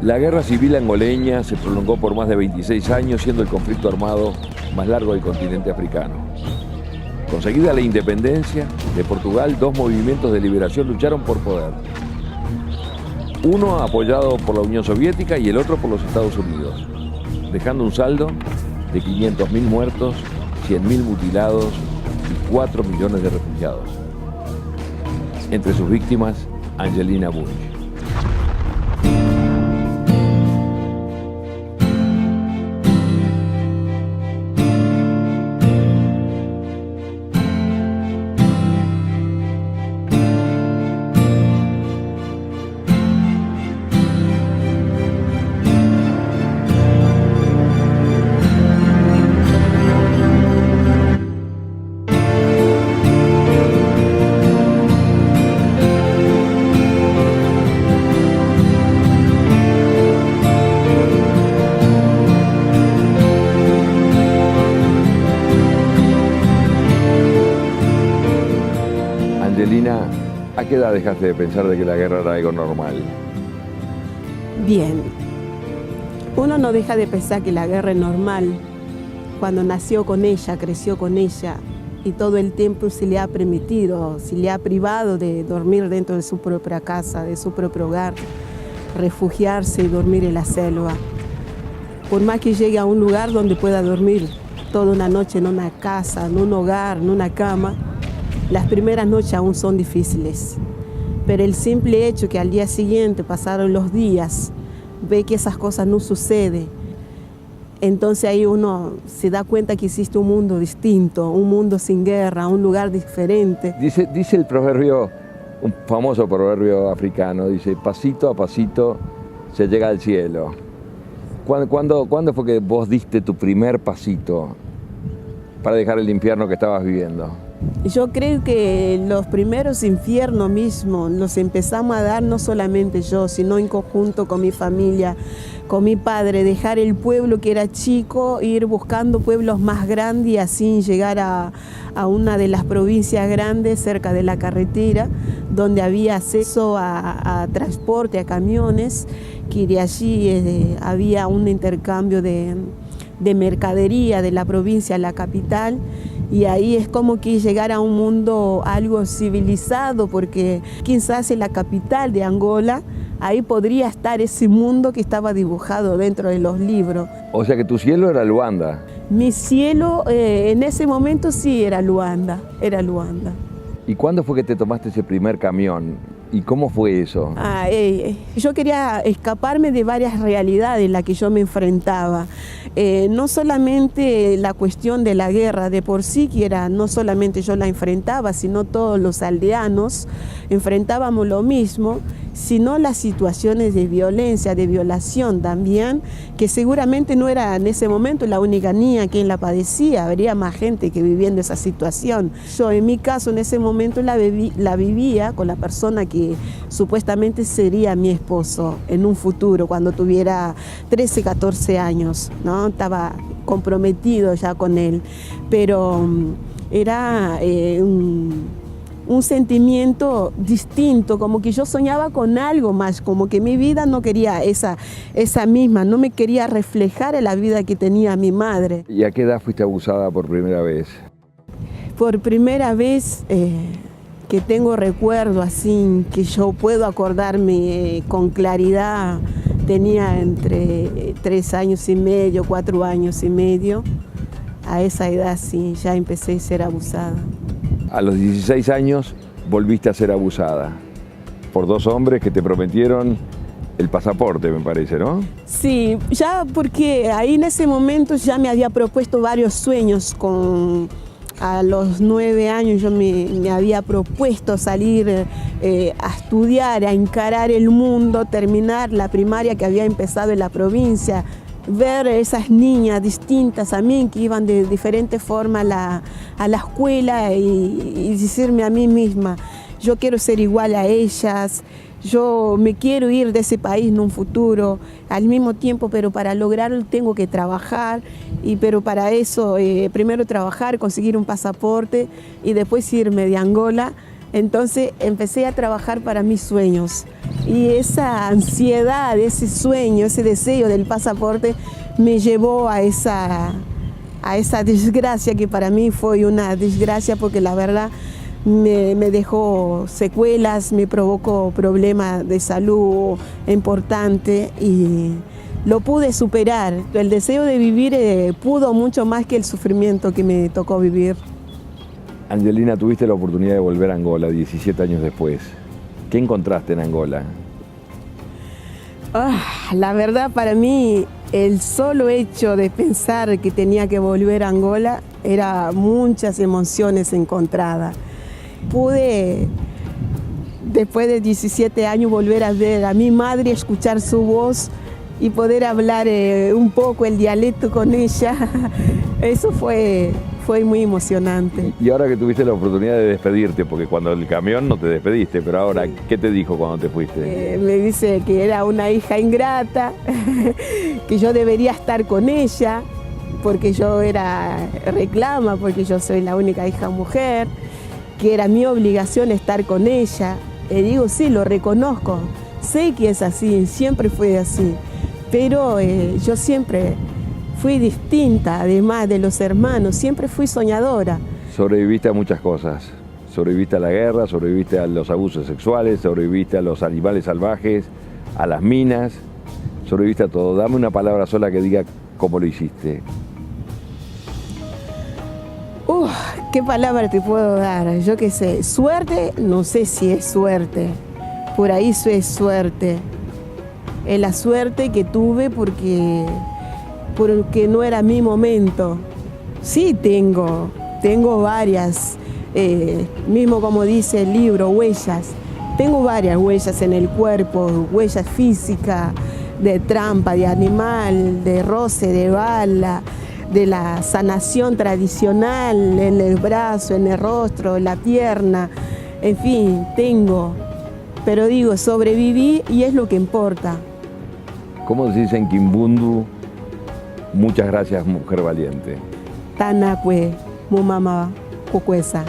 La guerra civil angoleña se prolongó por más de 26 años, siendo el conflicto armado más largo del continente africano. Conseguida la independencia de Portugal, dos movimientos de liberación lucharon por poder. Uno apoyado por la Unión Soviética y el otro por los Estados Unidos, dejando un saldo de 500.000 muertos, 100.000 mutilados y 4 millones de refugiados. Entre sus víctimas, Angelina Bunge. Angelina, ¿a qué edad dejaste de pensar de que la guerra era algo normal? Bien, uno no deja de pensar que la guerra es normal cuando nació con ella, creció con ella y todo el tiempo se le ha permitido, se le ha privado de dormir dentro de su propia casa, de su propio hogar, refugiarse y dormir en la selva. Por más que llegue a un lugar donde pueda dormir toda una noche en una casa, en un hogar, en una cama, las primeras noches aún son difíciles, pero el simple hecho que al día siguiente pasaron los días, ve que esas cosas no suceden, entonces ahí uno se da cuenta que existe un mundo distinto, un mundo sin guerra, un lugar diferente. Dice el proverbio, un famoso proverbio africano, dice, pasito a pasito se llega al cielo. ¿Cuándo fue que vos diste tu primer pasito para dejar el infierno que estabas viviendo? Yo creo que los primeros infiernos mismos los empezamos a dar no solamente yo, sino en conjunto con mi familia, con mi padre, dejar el pueblo que era chico, ir buscando pueblos más grandes y así llegar a una de las provincias grandes cerca de la carretera, donde había acceso a transporte, a camiones, que de allí había un intercambio de mercadería de la provincia a la capital. Y ahí es como que llegar a un mundo algo civilizado, porque quizás en la capital de Angola, ahí podría estar ese mundo que estaba dibujado dentro de los libros. O sea que tu cielo era Luanda. Mi cielo en ese momento sí era Luanda, era Luanda. ¿Y cuándo fue que te tomaste ese primer camión? ¿Y cómo fue eso? Yo quería escaparme de varias realidades en las que yo me enfrentaba. No solamente la cuestión de la guerra de por sí, que era, no solamente yo la enfrentaba, sino todos los aldeanos enfrentábamos lo mismo, sino las situaciones de violencia, de violación también, que seguramente no era en ese momento la única niña quien la padecía, habría más gente que viviendo esa situación. Yo en mi caso en ese momento la vivía con la persona que supuestamente sería mi esposo en un futuro, cuando tuviera 13, 14 años, ¿no? Estaba comprometido ya con él, pero era un sentimiento distinto, como que yo soñaba con algo más, como que mi vida no quería esa misma, no me quería reflejar en la vida que tenía mi madre. ¿Y a qué edad fuiste abusada por primera vez? Por primera vez que tengo recuerdo así, que yo puedo acordarme con claridad, tenía entre 3 años y medio, 4 años y medio. A esa edad sí, ya empecé a ser abusada. A los 16 años volviste a ser abusada por 2 hombres que te prometieron el pasaporte, me parece, ¿no? Sí, ya porque ahí en ese momento ya me había propuesto varios sueños. A los 9 años yo me había propuesto salir a estudiar, a encarar el mundo, terminar la primaria que había empezado en la provincia, ver esas niñas distintas a mí que iban de diferente forma a la escuela y decirme a mí misma, yo quiero ser igual a ellas, yo me quiero ir de ese país en un futuro, al mismo tiempo, pero para lograrlo tengo que trabajar, pero para eso primero trabajar, conseguir un pasaporte y después irme de Angola Entonces empecé a trabajar para mis sueños y esa ansiedad, ese sueño, ese deseo del pasaporte me llevó a esa desgracia que para mí fue una desgracia porque la verdad me dejó secuelas, me provocó problemas de salud importantes y lo pude superar. El deseo de vivir pudo mucho más que el sufrimiento que me tocó vivir. Angelina, tuviste la oportunidad de volver a Angola 17 años después. ¿Qué encontraste en Angola? La verdad, para mí, el solo hecho de pensar que tenía que volver a Angola era muchas emociones encontradas. Pude, después de 17 años, volver a ver a mi madre, escuchar su voz y poder hablar un poco el dialecto con ella. Eso fue muy emocionante. Y ahora que tuviste la oportunidad de despedirte, porque cuando el camión no te despediste, pero ahora, ¿qué te dijo cuando te fuiste? Me dice que era una hija ingrata, que yo debería estar con ella, porque yo reclama, porque yo soy la única hija mujer, que era mi obligación estar con ella. Y digo, sí, lo reconozco, sé que es así, siempre fue así, pero yo siempre fui distinta, además de los hermanos, siempre fui soñadora. Sobreviviste a muchas cosas. Sobreviviste a la guerra, sobreviviste a los abusos sexuales, sobreviviste a los animales salvajes, a las minas, sobreviviste a todo. Dame una palabra sola que diga cómo lo hiciste. ¿Qué palabra te puedo dar? Yo qué sé, suerte, no sé si es suerte. Por ahí es suerte. Es la suerte que tuve porque no era mi momento. Sí tengo varias, mismo como dice el libro, huellas. Tengo varias huellas en el cuerpo, huellas físicas, de trampa, de animal, de roce, de bala, de la sanación tradicional en el brazo, en el rostro, en la pierna, en fin, tengo. Pero digo, sobreviví y es lo que importa. ¿Cómo se dice en Kimbundu? Muchas gracias, mujer valiente. Tanakwe, mumama, kukwesa.